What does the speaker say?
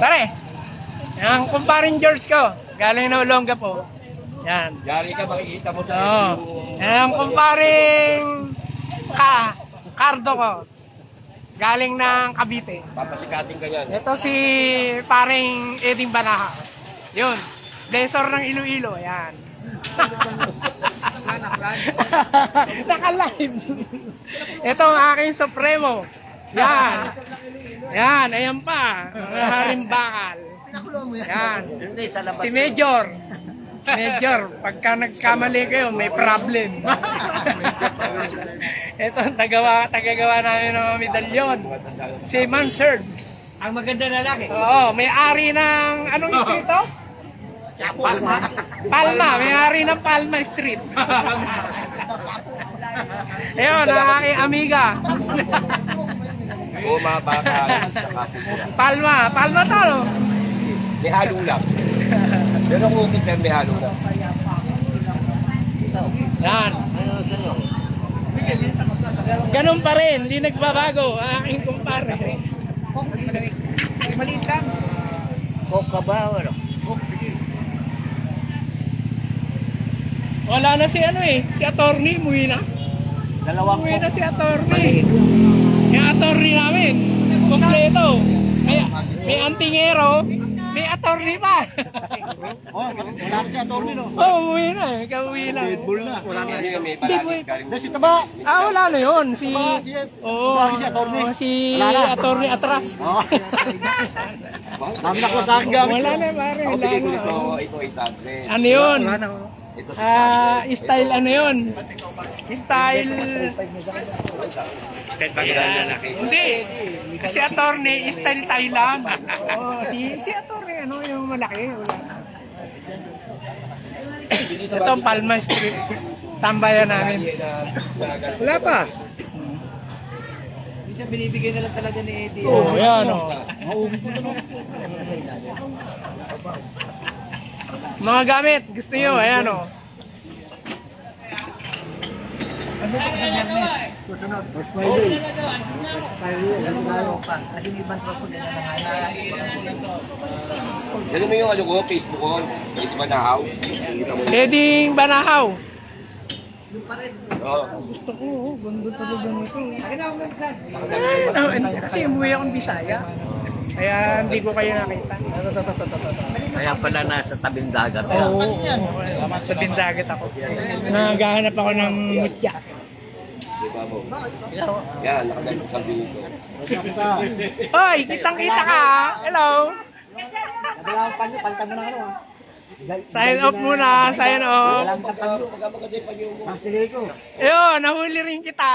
Pare, ang kumparing George ko, galing na Olonga po. Yan. Yari ka, makikita mo sa Ang kumparing Cardo ko, galing ng Cavite. papasikatin ka yan. Ito si paring Eding Banaha. Yun. Desor ng Iloilo. Yan. Naka-live. Ito ang aking Supremo. Yan. Yan. Ayan pa. Mga harimbakal. Yan. Si Major. Major, pagka nagkamali kayo, may problem. Ito ang tagagawa namin ng mga medalyon. Si Mansard. Ang maganda na lalaki. Oo, may-ari ng, anong street ito? Palma, may-ari ng Palma Street. Ayun, ang aking amiga. Oo, mga baka. Palma to, no? May halo lang. Pero kung ukit na may halo lang. Yan. Ganun pa rin, hindi nagbabago ang aking kumpare. Maliit lang. Coke ka ba? Ano? Wala na si ano eh, si attorney, umuwi na. Umuwi na si attorney. Yung attorney namin, kompleto. May antingero, may attorney pa. Wala kasi attorney, no? Umuwi na eh, kauwi na. Dead bull na. Wala nga may Hindi balagit ka rin. Kasi taba. Wala na yun. Si, si attorney. si Wala na. attorney atras. Oo. Dami na ko sa akin gamit. Wala na pare, Ako wala bigay ko na. nito, ito 800. Ano yun? Ito 600. Style ano yun? Style... Style pagkakang lalaki. Hindi. Kasi attorney, style Thailand. Si attorney, ano yung malaki. Wala. Ito Palma Street. Tambayan namin. Wala pa. Minsan binibigay na lang talaga ni Eddie. Oo, yan o. Mga gamit, gusto nyo, ayan o. Ano pa sa Hermes? Susunod. Friday. Friday. Ano tayo pa? Kasi may ibang tropo na Dali mo yung ano ko, Facebook ko. Ito ba nahaw? Eding Banahaw. Oo. Gusto ko, ganda talaga nito. Kasi umuwi akong Bisaya. Kaya hindi ko kayo nakita. Kaya pala nasa tabing dagat. Oo, sa bindagat ako. Naghahanap ako ng mutya. Diba mo? Yan, nakagamit sa video ko. Hoy, kitang-kita ka. Hello. Nagalaw pa niyo, palitan mo na ano. Sign off muna, sign off. Walang tapanyo. Pastili ko. Ayun, nahuli rin kita.